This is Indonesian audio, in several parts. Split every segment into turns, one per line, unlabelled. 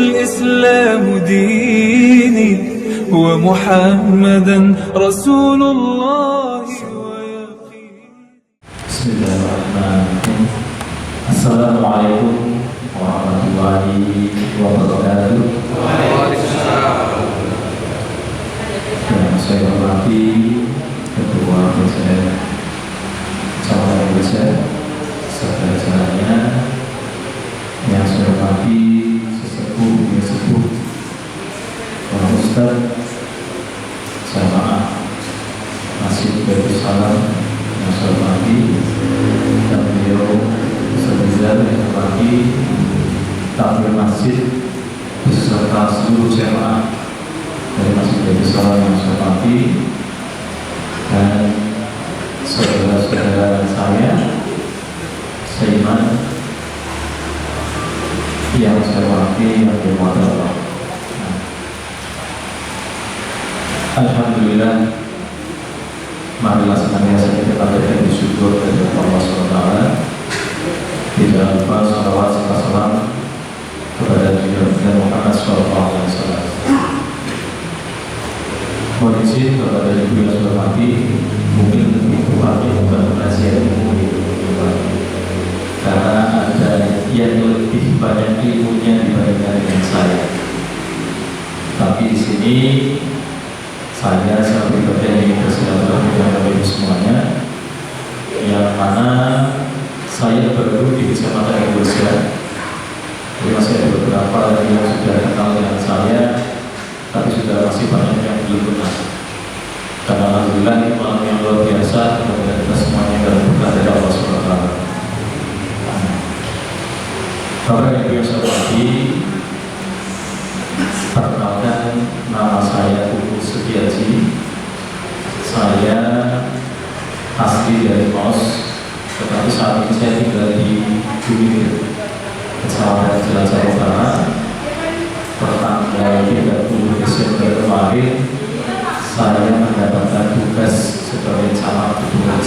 الإسلام ديني ومحمدا رسول الله ويقيني.
بسم الله الرحمن الرحيم. السلام عليكم warahmatullahi wabarakatuh. Yang saya hormati Ketua Presiden Cabang Indonesia serta jajarannya, yang saya hormati sesepuh Pak Ustaz Jamaah Masjid Baitul Salam yang saya hormati, dan beliau sebesar yang hormati takmir masjid beserta seluruh jamaah dari Masjid Baitul Salam yang saya hormati, dan saudara-saudara saya seiman yang saya hormati, yang dirahmati Allah. Alhamdulillah, marilah senantiasa kita panjatkan syukur kepada Allah SWT. Tidak lupa salawat serta salam kepada Nabi Muhammad SAW. Mohon izin kepada ibu yang sudah mati, mungkin lebih tepatnya bukan penasihat ilmu, karena ada yang lebih banyak ilmunya dibandingkan dengan saya. Tapi di sini saya pribadi ingin bersilaturahmi dengan ibu semuanya, yang mana saya baru di Kecamatan Indonesia. Jadi masih ada beberapa yang sudah kenal dengan saya, tapi sudah masih banyak yang belum kenal. Karena alhamdulillah ini malam yang luar biasa, mudah-mudahan kita semuanya dalam berkah dari Allah SWT. Bapak Ibu yang saya hormati, perkenalkan, nama saya Uus Setiaji. Saya asli dari Maus, tetapi saat ini saya tinggal di Bumi, Kecamatan Cilacap Utara. Pertanggal 30 Desember kemarin saya mendapatkan tugas sebagai camat Bumi,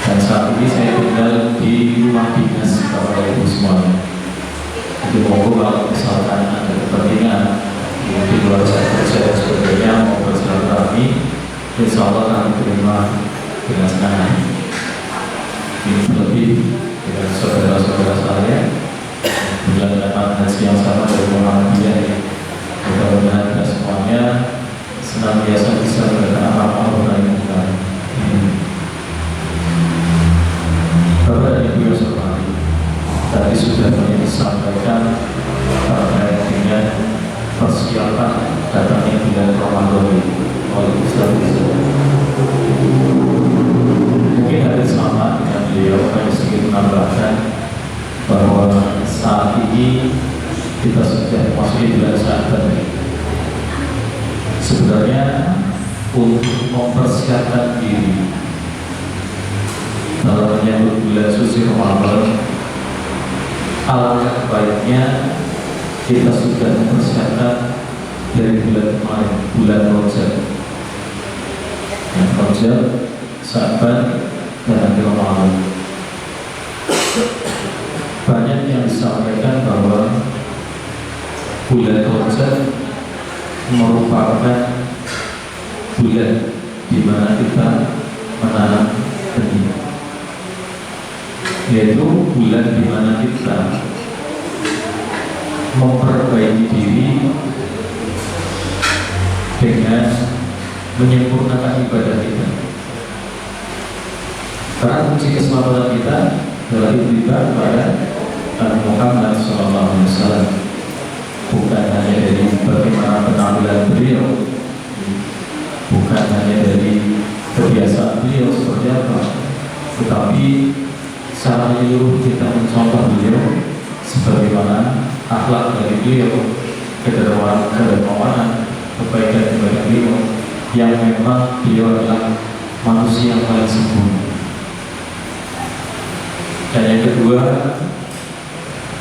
dan saat ini saya tinggal di rumah dinas Bapak Ibu semuanya. Jadi mohon kalau misalkan ada kepentingan di luar saya kerja dan sebagainya, mau bersilaturahmi, insya Allah kami terima dengan senang hati. Ini lebih dengan saudara-saudara saya menjalankan haji yang sama dari Muhammadiyah ini. Mudah-mudahan kita semuanya senantiasa bisa berkata apa-apa dari kita. Bapak dan Ibu yang saya hormati, tadi sudah banyak disampaikan terkait dengan persiapan datangnya bulan Ramadan oleh Ustaz. Mungkin ada sama dengan beliau, hanya sedikit menambahkan bahwa saat ini kita sudah masuk bulan Sya'ban. Sebenarnya untuk mempersiapkan diri dalam menyambut bulan suci Ramadan, alangkah baiknya kita sudah mempersiapkan dari bulan kemarin, bulan Rajab, Rajab, Sya'ban, dan nanti Ramadan. Banyak yang disampaikan bahwa bulan Rajab merupakan bulan di mana kita menanam benih, yaitu bulan di mana kita memperbaiki diri dengan menyempurnakan ibadah kita. Karena kunci keselamatan kita adalah beribadah kepada Nabi Muhammad SAW. Bukan hanya dari bagaimana penampilan beliau, bukan hanya dari kebiasaan beliau seperti apa, tetapi secara menyeluruh kita mencontoh beliau sebagaimana akhlak dari beliau, kedermawanan, kebaikan kepada beliau, yang memang beliau adalah manusia yang paling sempurna. Dan yang kedua,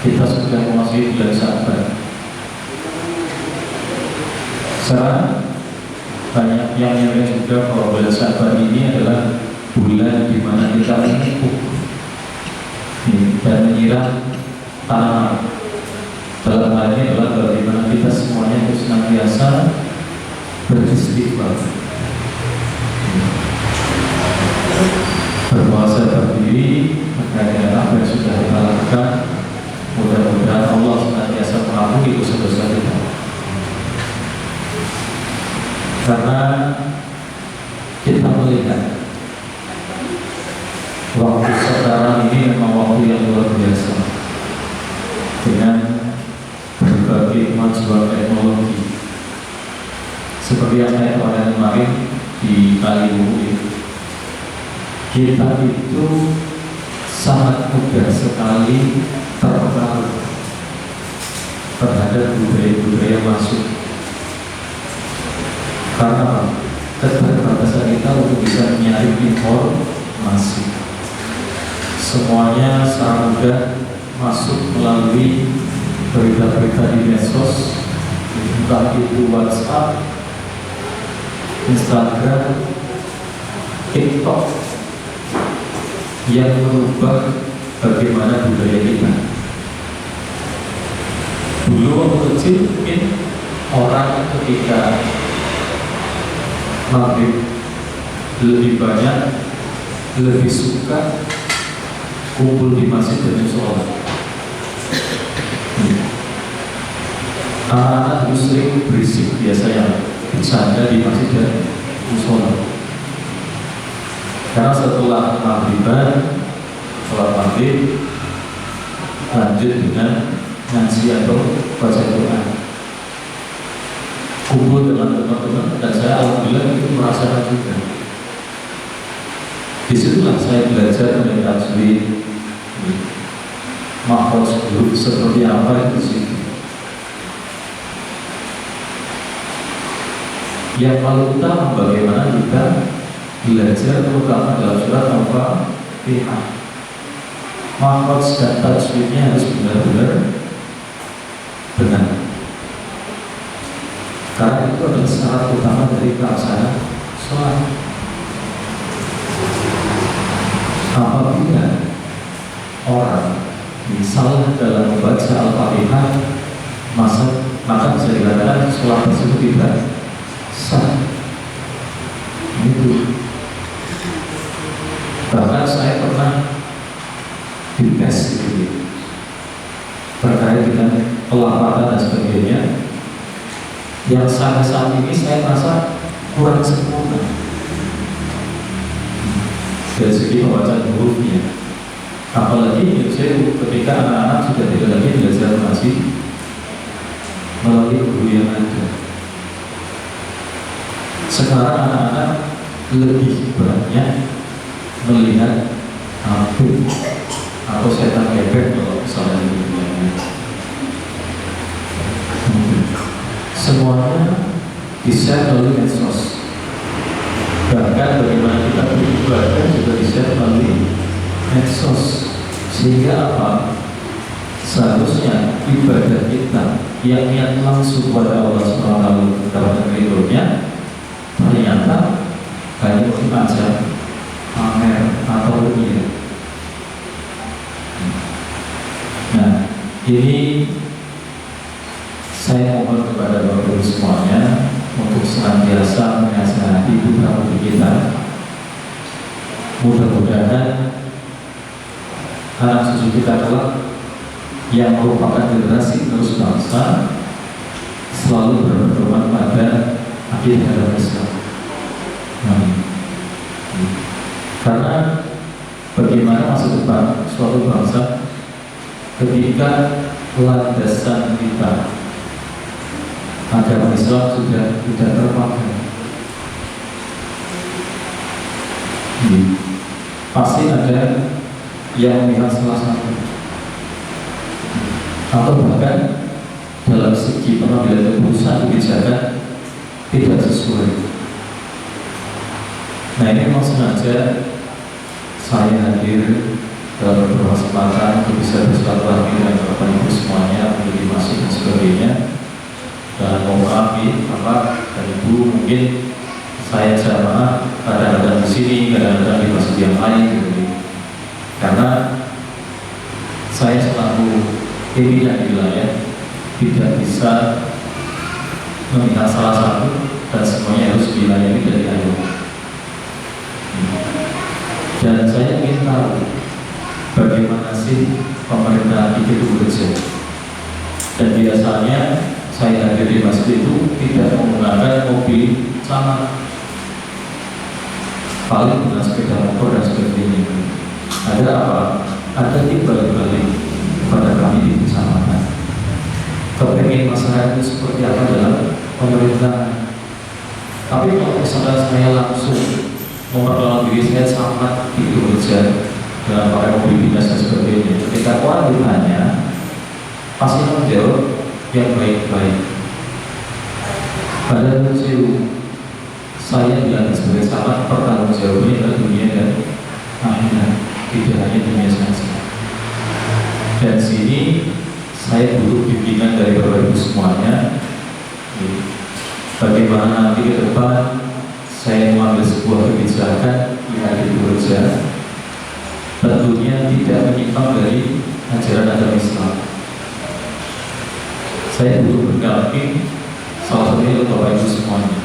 kita sudah memasuki bulan Sya'ban. Sekarang banyak yang menyebut juga bahwa bulan Sya'ban ini adalah bulan di mana kita memupuk dan menyiram tanaman. Dalam hal ini adalah bagaimana kita semuanya harus senantiasa beristighfar, berpuasa berdiri terkait dengan apa yang sudah kita lakukan. Mudah-mudahan Allah senantiasa mengampuni dosa-dosa kita. Karena kita melihat waktu sekarang ini memang waktu yang luar biasa dengan berbagai kemajuan teknologi. Seperti yang saya kemarin di Kaliwungu, kita itu sangat mudah sekali terpengaruh terhadap budaya-budaya masuk. Karena keterbatasan kita untuk bisa menyaring informasi, semuanya sangat mudah masuk melalui berita-berita di medsos, entah itu WhatsApp, Instagram, TikTok, yang merubah bagaimana budaya kita. Dulu waktu kecil mungkin orang ketika maghrib lebih banyak, lebih suka kumpul di masjid dan sholat. Anak-anak itu sering berisik biasanya bercanda di masjid dan sholat. Karena setelah maghriban, sholat maghrib, lanjut dengan ngaji atau baca Quran, kumpul dengan teman-teman, dan saya alhamdulillah itu merasakan juga. Disitulah saya belajar mengenai tajwid, makhraj huruf seperti apa itu sih. Yang paling utama bagaimana kita belajar terutama dalam surat Al-Fatihah, makhraj dan tajwidnya harus benar-benar benar. Karena itu adalah syarat utama dari pelaksanaan sholat. Apabila orang salah dalam membaca Al-Fatihah, maka bisa dikatakan sholat tersebut tidak sah. Itu. Bahkan saya pernah dites gitu, terkait dengan pelafatan dan sebagainya, yang sampai saat ini saya merasa kurang sempurna dari segi pembacaan hurufnya. Apalagi saya ketika anak-anak sudah tidak lagi belajar ngaji melalui guru yang ada. Sekarang anak-anak lebih banyak melihat hantu atau setan kepek kalau misalnya di dunia. Semuanya di-share melalui medsos. Bahkan bagaimana kita beribadah juga di-share melalui medsos. Sehingga apa? Seharusnya ibadah kita yang niat langsung kepada Allah SWT dapat ridhonya, ternyata hanya untuk ajar pamer atau rupiah. Nah, ini saya mohon kepada Bapak Ibu semuanya untuk senantiasa menasihati putra-putri kita. Mudah-mudahan anak cucu kita kelak yang merupakan generasi terus bangsa selalu berpedoman pada akidah dan Islam. Karena bagaimana masa depan suatu bangsa ketika landasan kita agama Islam sudah tidak terpakai? Pasti ada yang melihat salah satu, atau bahkan dalam segi pengambilan keputusan kebijakan tidak sesuai. Nah, ini memang sengaja saya hadir dalam beberapa kesempatan untuk bisa bersilaturahmi dengan Bapak Ibu semuanya, menjadi masuk dan sebagainya. Dan mohon maaf Bapak dan Ibu, mungkin saya jamaah kadang-kadang di sini, kadang-kadang di masjid yang lain gitu. Karena saya selaku pimpinan di wilayah tidak bisa meminta salah satu dan semuanya harus dilayani dari ayah. Dan saya ingin tahu bagaimana sih pemerintah itu bekerja. Dan biasanya saya hadir di masjid itu tidak menggunakan mobil sama, paling dengan sepeda motor dan sebagainya. Ada apa? Ada timbal-balik kepada kami di kecamatan. Kepengen masyarakat itu seperti apa dalam pemerintahan. Tapi kalau misalnya saya langsung memperkenalkan diri saya sangat bekerja dalam pakai mobil dinas dan sebagainya, ketika orang ditanya pasti menjawab yang baik-baik. Padahal saya bilang sebagai sangat pertanggung jawabnya adalah dunia dan akhirat, tidak hanya dunia saja. Dan sini saya butuh bimbingan dari Bapak Ibu semuanya. Bagaimana nanti ke depan saya mengambil sebuah kebijakan yang ada di bekerja, tentunya tidak menyimpang dari ajaran agama Islam. Saya butuh berdamping salah satunya untuk Bapak Ibu semuanya.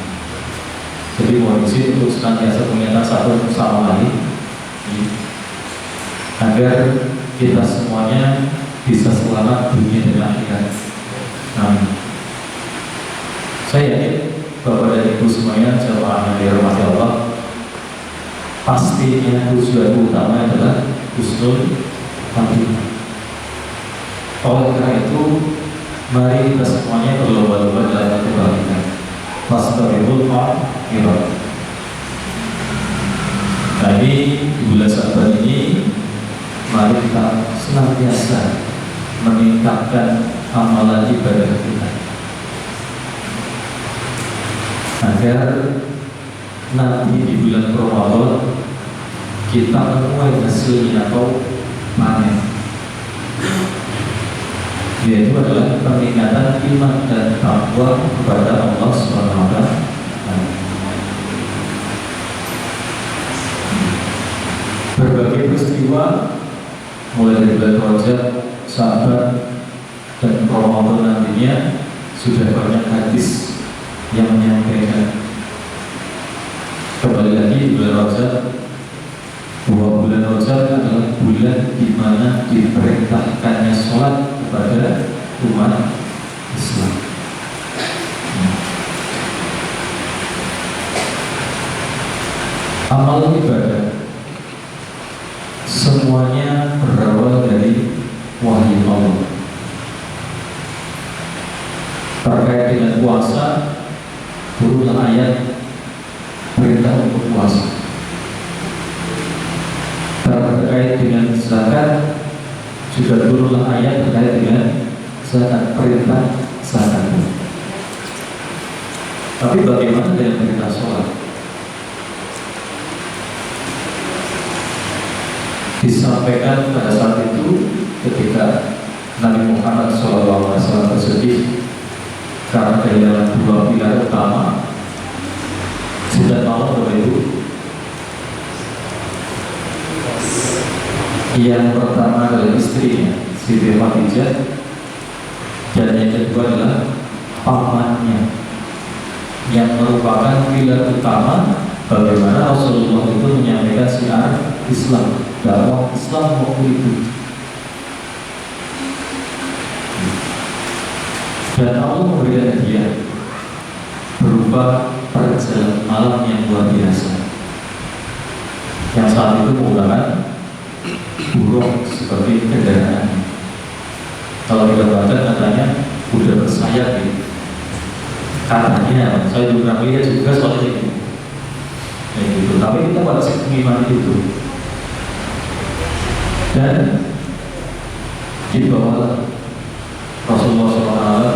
Jadi mohon izin untuk senantiasa mengingatkan satu sama lain agar kita semuanya bisa selamat dunia dan akhirat. Amin. Saya yakin Bapak dan Ibu semuanya jamaah yang dirahmati Allah, pastinya tujuan utama adalah husnul khatimah. Oleh karena itu, mari kita semuanya berlomba-lomba dalam kebaikan. Fastabiqul khairat. Nah, ini di bulan Sya'ban ini mari kita senantiasa meningkatkan amalan ibadah kita agar nanti di bulan Ramadan kita menuai hasilnya atau panen, yaitu adalah peningkatan iman dan takwa kepada Allah SWT. Berbagai peristiwa mulai dari bulan Rajab, Sya'ban, dan Ramadan nantinya sudah banyak hadis yang menyampaikan. Kembali lagi di bulan Rajab, bahwa bulan Rajab adalah bulan di mana diperintahkannya sholat kepada umat Islam. Amal ibadah semuanya berawal dari wahyu Allah. Terkait dengan puasa, turunlah ayat perintah untuk puasa. Terkait dengan zakat, juga turunlah ayat terkait dengan zakat, perintah zakat. Tapi bagaimana dengan perintah sholat? Disampaikan pada saat itu ketika Nabi Muhammad SAW bersedih karena kehilangan dua pilar utama. Sudah malam Bapak Ibu, yang pertama adalah istrinya Siti Khadijah, dan yang kedua adalah pamannya, yang merupakan pilar utama bagaimana Rasulullah itu menyampaikan syiar Islam, dakwah Islam waktu itu. Dan Allah memberikan hadiah berupa perjalanan malam yang luar biasa, yang saat itu menggunakan burung seperti kendaraan. Kalau kita baca katanya udah bersayap gitu. Katanya, saya juga lihat juga soalnya itu. Gitu. Tapi kita wajib mengimani itu. Dan dibawa Rasulullah SAW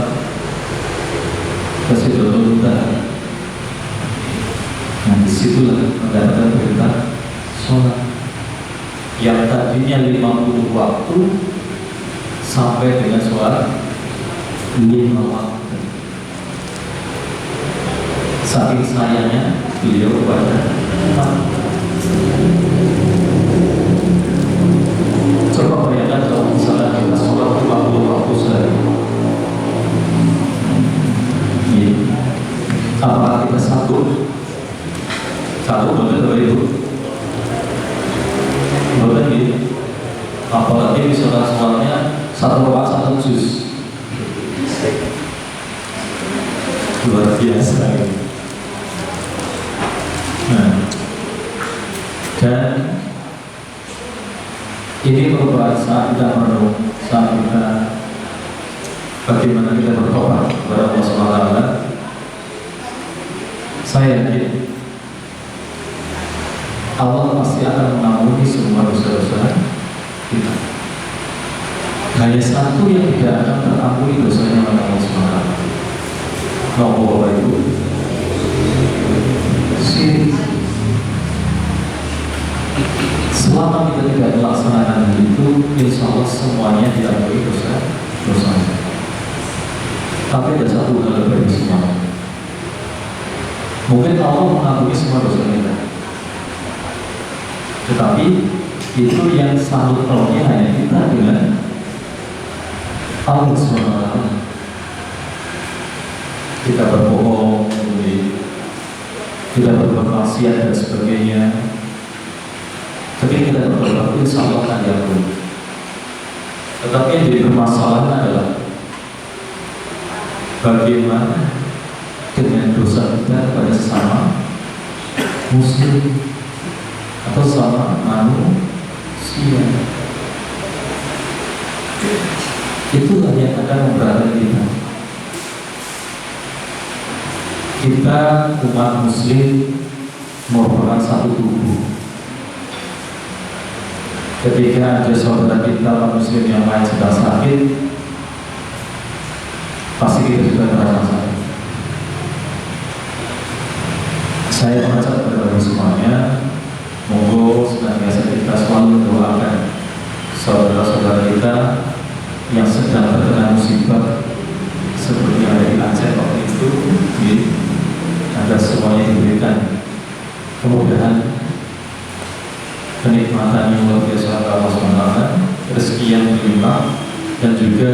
ke Sidratul Muntaha. Nah, disitulah mendapatkan perintah sholat yang tadinya 50 waktu sampai dengan sholat 5 waktu. Saking sayangnya beliau kepada umat. Coba bayangkan kalau misalnya kita sholat 50 waktu sehari, Satu rakaat satu juz. Luar biasa ini. Nah, dan ini merupakan saat kita merenung, saat kita bagaimana kita bertobat kepada Allah SWT. Saya yakin Allah pasti akan mengampuni semua dosa-dosa kita. Hanya satu yang tidak akan terampuni dosanya oleh Allah SWT. Nopo itu syirik. Selama kita tidak melaksanakan itu, insya Allah semuanya diampuni dosa-dosanya. Tapi ada satu hal yang bagi semua. Mungkin Allah mengampuni semua dosa kita, tetapi itu yang sanggup tolongnya hanya kita dengan Allah SWT. Kita berbohong, kita berbuat maksiat dan sebagainya. Ketika kita bertobat, insya Allah akan diampuni. Tetapi yang jadi permasalahan adalah bagaimana dengan dosa kita kepada sesama muslim atau sama manusia. Itulah yang akan memberatkan kita. Kita umat muslim merupakan satu tubuh. Ketika ada saudara kita muslim yang lain sedang sakit, pasti kita juga merasa sakit. Saya mengajak kepada semuanya, monggo senantiasa kita selalu doakan saudara-saudara kita yang sedang terkena musibah seperti yang ada di Aceh waktu itu, agar semuanya diberikan kemudahan, kenikmatan yang luar biasa Allah SWT, rezeki yang berlimpah, dan juga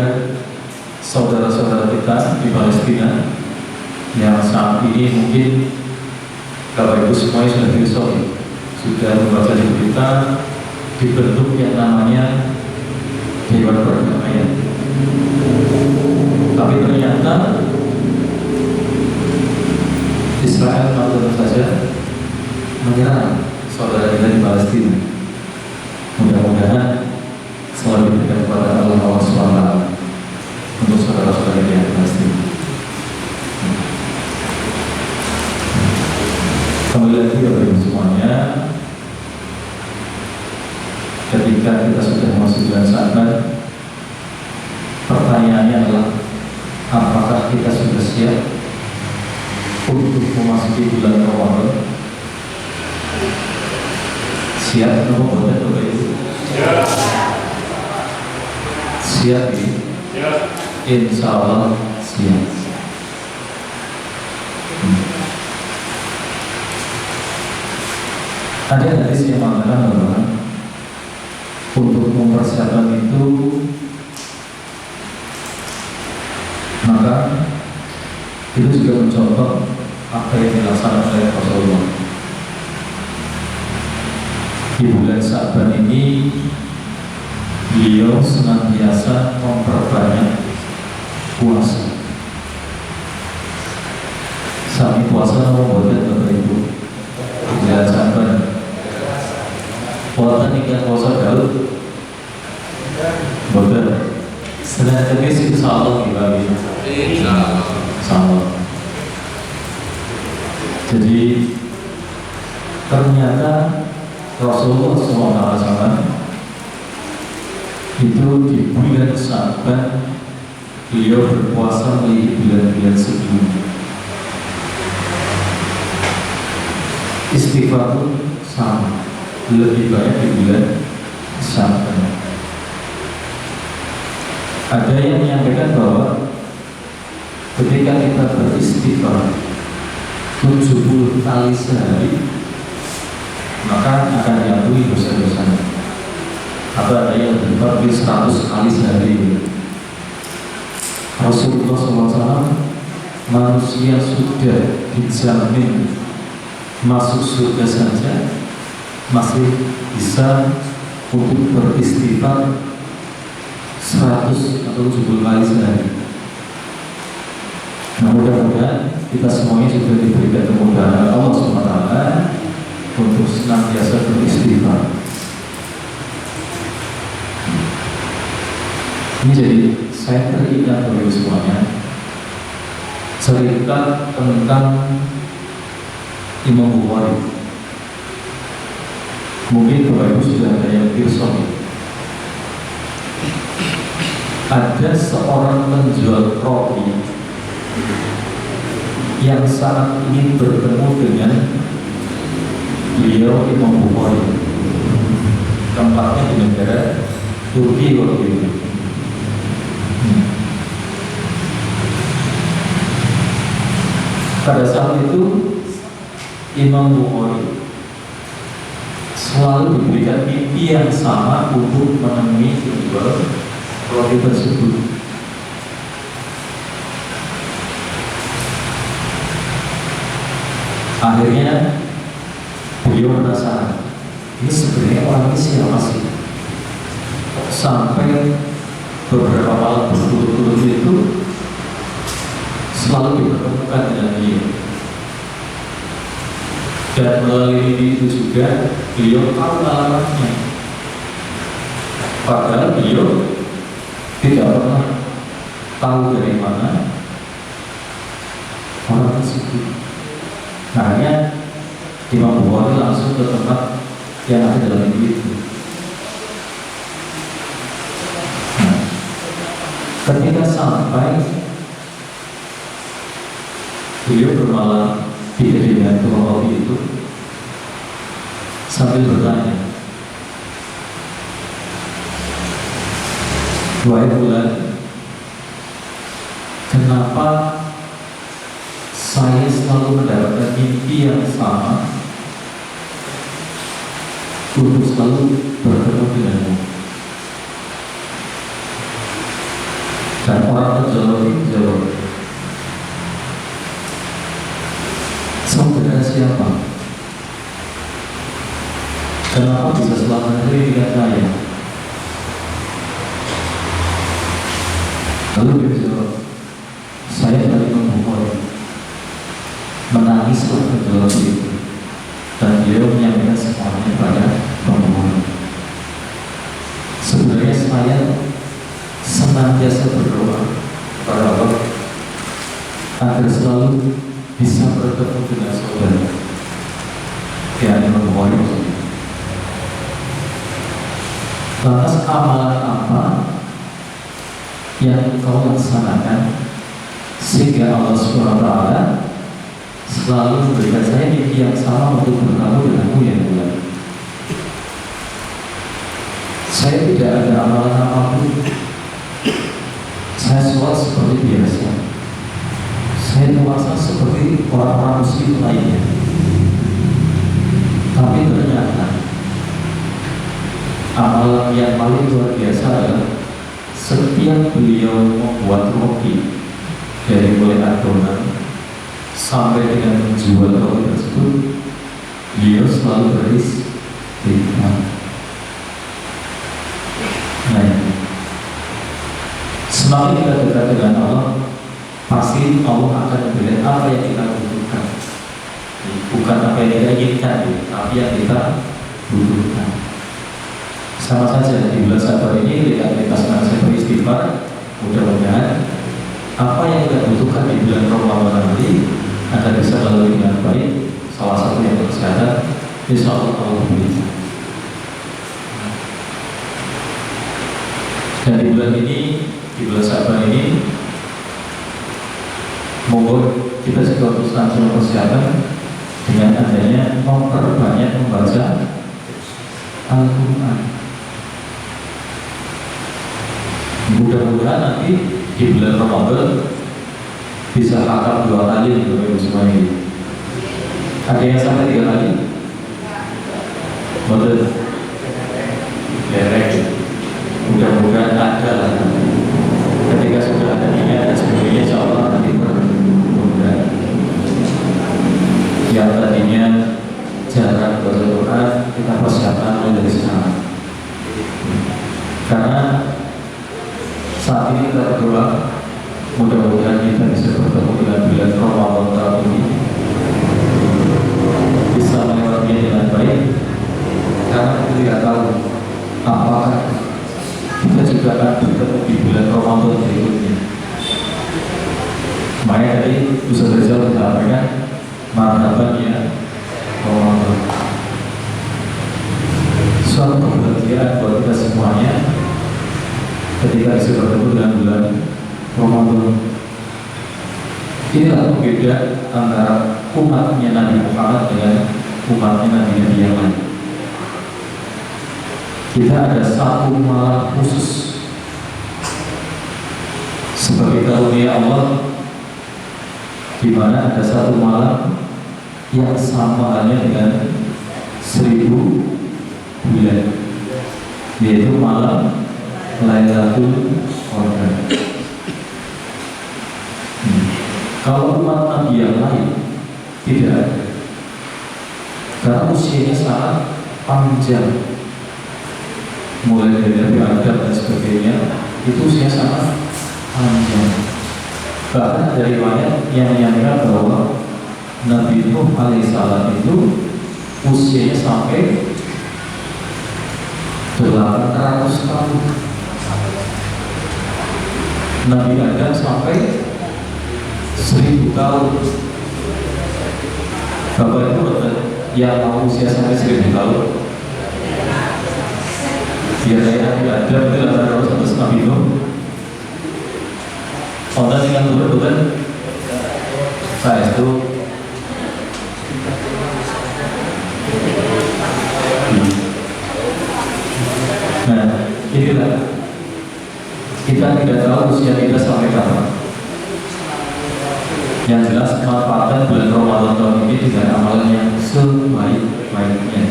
saudara-saudara kita di Palestina yang saat ini mungkin Bapak Ibu semuanya sudah filsafat, sudah membaca di berita dibentuk yang namanya Dewan Perdamaian. Tapi ternyata Israel baru saja menyerang saudara kita di Palestina. Mudah-mudahan selalu diberikan kepada Allah SWT untuk saudara-saudara kita di Palestina. Kembali lagi kepada semuanya, ketika kita sudah masuk bulan Sya'ban, pertanyaannya adalah apakah kita sudah siap untuk memasuki bulan Ramadan? Siap atau bukan Bapak Ibu? Siap ya? Insya Allah siap. Ada hadis yang mengatakan bahwa untuk mempersiapkan itu maka itu juga mencontoh apa yang dilaksanakan oleh Rasulullah. Di bulan Sya'ban ini beliau senantiasa memperbanyak puasa. Sami puasa membuat Bapak Ibu bulan Sya'ban. Puasa tinggal puasa Daud betul. Setelah tegas insya Allah dibagi sama. Jadi ternyata Rasulullah SAW itu di bulan Sya'ban beliau berpuasa melihat bulan-bulan sebelumnya. Istighfar pun sama, lebih banyak di bulan Sya'ban. Ada yang menyampaikan bahwa ketika kita beristighfar 70 kali sehari, maka akan diampuni dosa-dosanya. Atau ada yang beristighfar 100 kali sehari. Rasulullah SAW, manusia sudah dijamin masuk surga saja masih bisa untuk beristighfar 100 atau 70 kali sehari. Nah, mudah-mudahan kita semuanya juga diberikan kemudahan Allah SWT untuk senantiasa beristighfar. Ini jadi saya teringat bagi semuanya cerita tentang Imam Bukhari. Mungkin Bapak Ibu sudah ada yang pirsa. Ada seorang penjual roti yang sangat ingin bertemu dengan beliau Imam Bukhari. Tempatnya di negara Turki waktu itu. Pada saat itu Imam Bukhari selalu diberikan mimpi yang sama untuk menemui penjual roti tersebut. Akhirnya beliau penasaran, ini sebenarnya orang ini siapa sih? Sampai beberapa malam berturut-turut itu selalu dipertemukan dengan dia. Dan melalui mimpi itu juga beliau tahu alamatnya. Padahal beliau tidak pernah tahu dari mana orang tersebut. Makanya Imam Bukhari langsung ke tempat yang ada dalam mimpi itu. Nah, ketika sampai, beliau bermalam di kedai tukang roti itu sambil bertanya, "Wahai bulan, kenapa saya selalu mendapatkan mimpi yang sama untuk selalu bertemu denganmu?" Dan orang penjual itu jawab, "Saudara siapa? Kenapa bisa selalu hari dengan saya?" Lalu dia jawab, "Saya dari Imam Bukhari." Menangis penjual itu, dan dia menyampaikan semuanya pada Imam Bukhari. Sebenarnya saya senantiasa berdoa kepada Allah agar selalu bisa bertemu dengan saudara yang Imam Bukhari. Lantas amalan apa yang kau laksanakan sehingga Allah SWT selalu memberikan saya mimpi yang sama untuk bertemu denganmu ya Tuhan? Saya tidak ada amalan apapun. Saya sholat seperti biasa. Saya puasa seperti orang-orang muslim lainnya. Tapi ternyata amalan yang paling luar biasa adalah setiap beliau membuat roti, dari mulai adonan sampai dengan menjual roti tersebut, beliau selalu beristighfar. Nah, semakin kita dekat dengan Allah, pasti Allah akan memberikan apa yang kita butuhkan. Bukan apa yang kita inginkan, tapi yang kita butuhkan. Sama saja di bulan Sabar ini, lihat kita senantiasa beristighfar. Mudah-mudahan apa yang kita butuhkan di bulan Ramadan nanti akan bisa melalui dengan baik. Salah satu yang kesehatan, insya Allah berikan. Dan di bulan ini, di bulan Sabar ini, monggo kita juga terus langsung kesehatan dengan adanya memperbanyak membaca Al-Quran. Mudah-mudahan nanti di bulan Ramadan bisa khatam 2 kali untuk Ibu semua ini. Ada yang sampai 3 kali? Betul. Derek. Mudah-mudahan ada lah. Ketika sudah ada niat dan sebagainya, insya Allah nanti bermudah. Yang tadinya jarang baca Quran, kita persiapkan mulai dari sekarang. Karena Saat ini kita berdoa, mudah-mudahan kita bisa bertemu dengan bulan Ramadan tahun ini, bisa melewatinya dengan baik, karena kita tidak tahu apakah kita juga akan bertemu di bulan Ramadan berikutnya. Makanya tadi Ustaz Rizal menyampaikan marhaban ya Ramadan, suatu kebahagiaan buat kita semuanya ketika bisa bertemu dengan bulan Ramadan. Inilah pembeda antara umatnya Nabi Muhammad dengan umatnya Nabi yang lain. Kita ada satu malam khusus sebagai karunia Allah, di mana ada satu malam yang sama halnya dengan 1000 bulan, yaitu malam Lailatul Qadar. Kalau umat Nabi yang lain tidak ada, karena usianya sangat panjang, mulai dari Nabi Adam dan sebagainya, itu usia sangat panjang. Bahkan dari riwayat yang menyampaikan bahwa Nabi Nuh alaihissalam itu usianya sampai 800 tahun. Nabi Adam sampai 1000 tahun. Bapak Ibu yang mau usia sampai 1000 tahun, biar saya Nabi Adam itu 800 tahun Nabi Nuh. Orang yang turun saya itu nah, inilah kita tidak tahu usia kita sampai kapan. Yang jelas manfaatkan bulan Ramadan tahun ini dengan amalan yang sebaik-baiknya.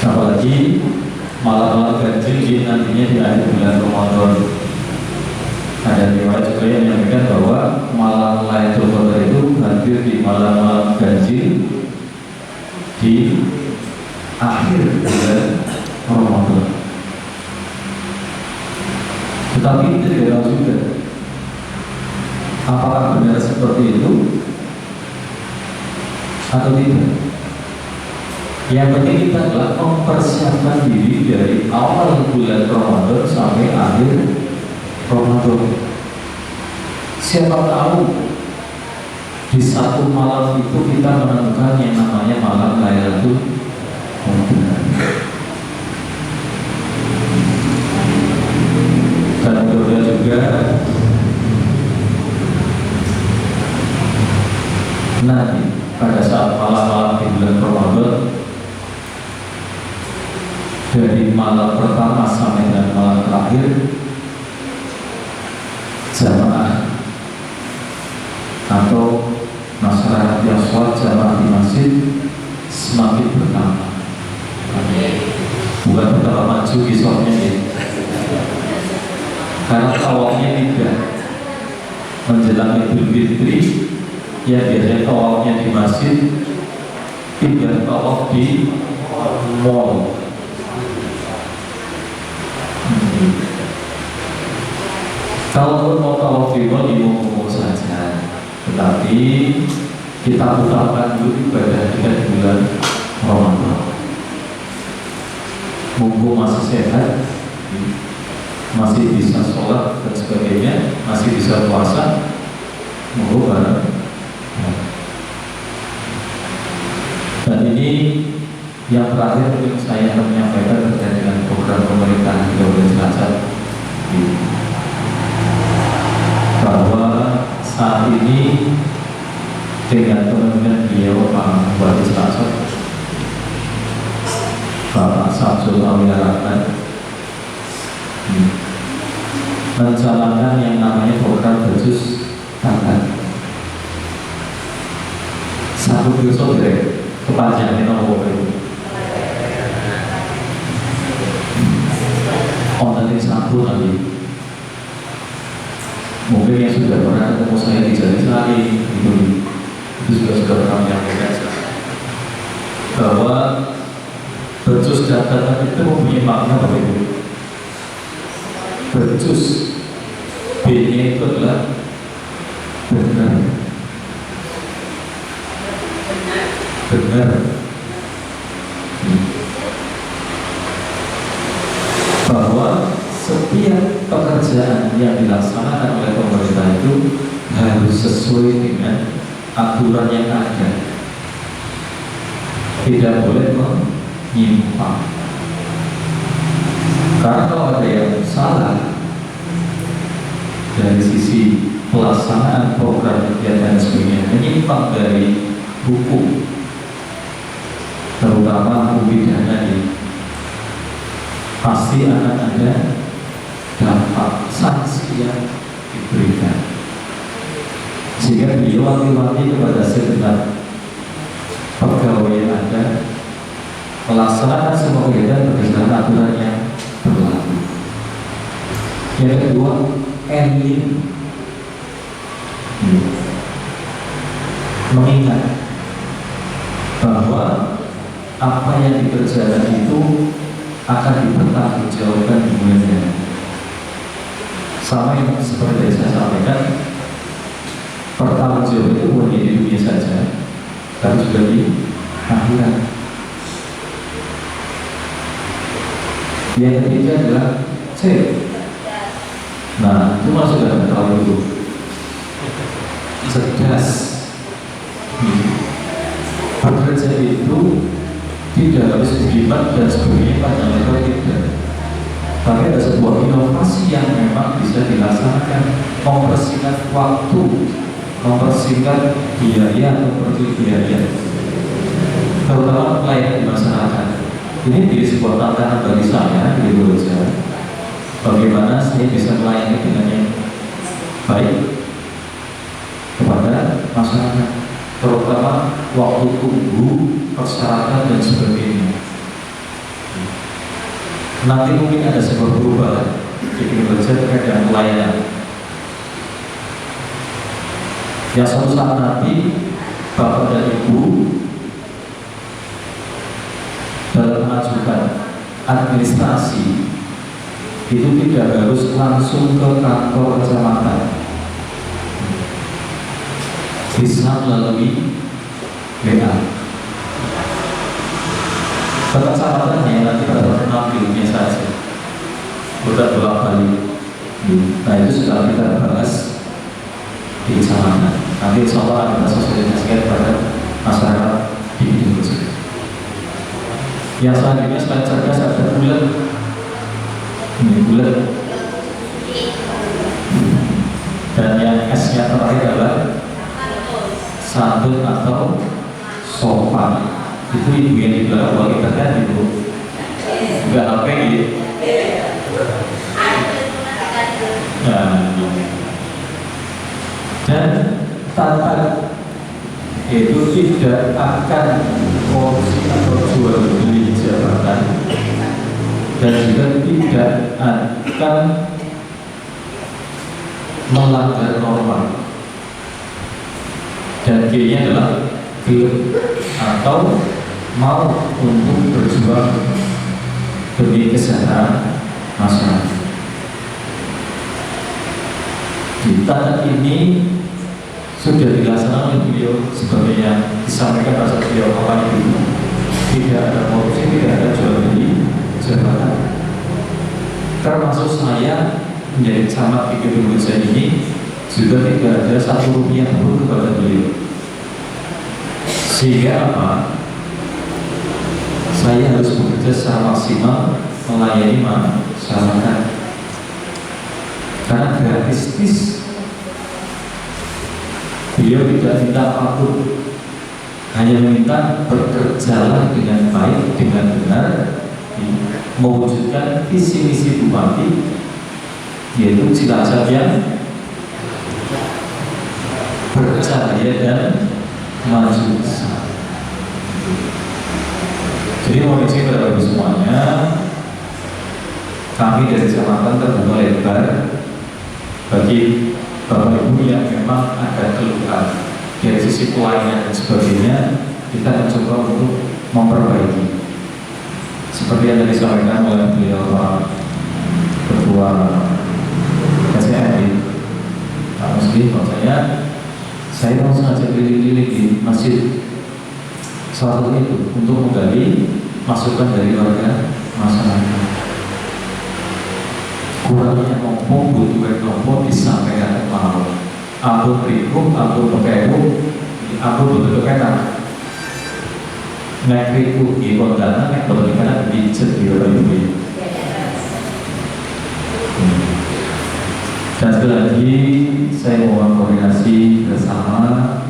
Apalagi malam-malam ganjil di nantinya di akhir bulan Ramadan. Ada riwayat juga yang menyampaikan bahwa malam Lailatul Qadar itu hadir di malam-malam ganjil di akhir bulan Ramadan. Tetapi itu tidak tahu juga apakah benar seperti itu atau tidak. Yang penting kita adalah mempersiapkan diri dari awal bulan Ramadan sampai akhir Ramadan. Siapa tahu di satu malam itu kita menemukan yang namanya malam Lailatul Qadar. Dan mudah juga nanti pada saat malam-malam di bulan Ramadan, dari malam pertama sampai dengan malam terakhir, jamaah atau masyarakat yang sholat jamaah di masjid semakin bertambah. Bukan bertambah maju di sholatnya ya, karena tawafnya tidak menjelang Idul Fitri. Ya biasanya tawafnya di masjid, tidak tawaf di mall. Kalau mau tawaf di mall, umum saja. Tetapi kita utamakan dulu ibadah kita di bulan Ramadan. Mumpung masih sehat, masih bisa sholat dan sebagainya, masih bisa puasa, monggo bareng. Dan ini yang terakhir mungkin saya akan menyampaikan terkait dengan program pemerintah di Kabupaten Cilacap, bahwa saat ini dengan kepemimpinan beliau Pak Bupati Cilacap, Bapak Samsul Awila Rahman, menjalankan yang namanya program Becus Tangan. Satu besok dari kepanjangan nomor itu. Nanti satu nanti. Mungkin yang sudah pernah ketemu saya di Jalisari, itu sudah pernah menyampaikan bahwa Becus Tangan itu mempunyai makna berbeda. becus, B-nya itu adalah benar. Benar. Bahwa setiap pekerjaan yang dilaksanakan oleh pemerintah itu harus sesuai dengan aturan yang ada, tidak boleh menyimpang. Karena kalau ada yang salah dari sisi pelaksanaan program kegiatan dan sebagainya, menyimpang dari hukum, terutama hukum pidana ini, pasti akan ada dampak sanksi yang diberikan. Sehingga beliau wanti-wanti kepada segenap pegawai yang ada melaksanakan semua kegiatan berdasarkan aturan yang berlaku. Yang kedua, elit mengingat bahwa apa yang dikerjakan itu akan dipertanggungjawabkan di bulannya. Sama yang seperti yang saya sampaikan, pertanggungjawaban itu bukan di dunia saja, tapi juga di akhirat. Yang ketiga adalah C. Nah, itu masuk dalam tahu itu cerdas. Bekerja itu tidak harus jimat dan sebagainya panjang lebar tidak. Tapi ada sebuah inovasi yang memang bisa dilaksanakan, mempersingkat waktu, mempersingkat biaya atau biaya, terutama pelayanan di masyarakat. Ini menjadi sebuah tantangan bagi saya di Indonesia. Bagaimana saya bisa melayani dengan yang baik kepada masyarakat, terutama waktu tunggu, persyaratan dan sebagainya. Nanti mungkin ada sebuah perubahan di Indonesia terkait dengan pelayanan. Ya, suatu saat nanti Bapak dan Ibu dalam mengajukan administrasi itu tidak harus langsung ke kantor kecamatan, bisa melalui WA. Kecamatannya nanti pada penampilnya saja, bukan bolak-balik. Nah, itu sudah kita bahas di kecamatan. Nanti insya Allah kita sosialisasikan pada masyarakat di Indonesia. Yang selanjutnya selain cerdas ada bulat. Ini bulat. Dan yang S-nya terakhir adalah santun atau sopan. Itu ibu yang di belakang bagi terkait itu enggak HP gitu. Nah, dan tata itu tidak akan korupsi atau jual beli jabatan, dan juga tidak akan melanggar norma. Dan G-nya adalah film atau mau untuk berjuang demi kesejahteraan masyarakat. Di tata ini sudah dilaksanakan oleh beliau seperti yang disampaikan pada beliau awal itu. Tidak ada korupsi, tidak ada jual beli jabatan. Termasuk saya menjadi camat di Indonesia ini juga tidak ada Rp1 pun kepada beliau. Sehingga apa? Saya harus bekerja secara maksimal melayani masyarakat. Karena gratis, beliau tidak minta apapun, hanya meminta bekerjalah dengan baik, dengan benar, mewujudkan visi misi Bupati, yaitu Cilacap yang bercahaya dan maju. Jadi mohon izin kepada Bapak semuanya, kami dari kecamatan terbuka lebar bagi Bapak Ibu yang memang ada keluhan dari sisi pelayanan dan sebagainya. Kita mencoba untuk memperbaiki. Seperti yang tadi disampaikan oleh beliau Pak Ketua Pak Muslim, saya mau sengaja keliling-keliling di masjid salah satu itu untuk menggali masukan dari warga masyarakat. Kurangnya nopo, butuhnya nopo disampaikan mau. Ampun riku, ampun pekewu, ampun betul enak. Naik riku di kondangan, naik betul enak dijet di ibu. Dan sekali lagi saya mohon koordinasi bersama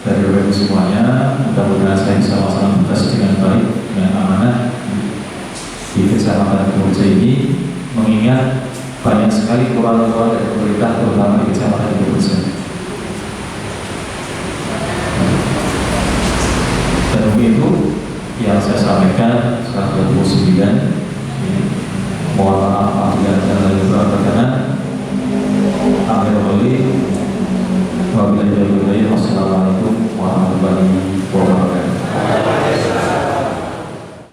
dari Bapak semuanya. Mudah-mudahan saya bisa melaksanakan tugas dengan baik, dengan amanah di Kecamatan Purworejo ini, mengingat banyak sekali kurang-kurang dari pemerintah, terutama di Kecamatan Purworejo. Dan untuk itu yang saya sampaikan 129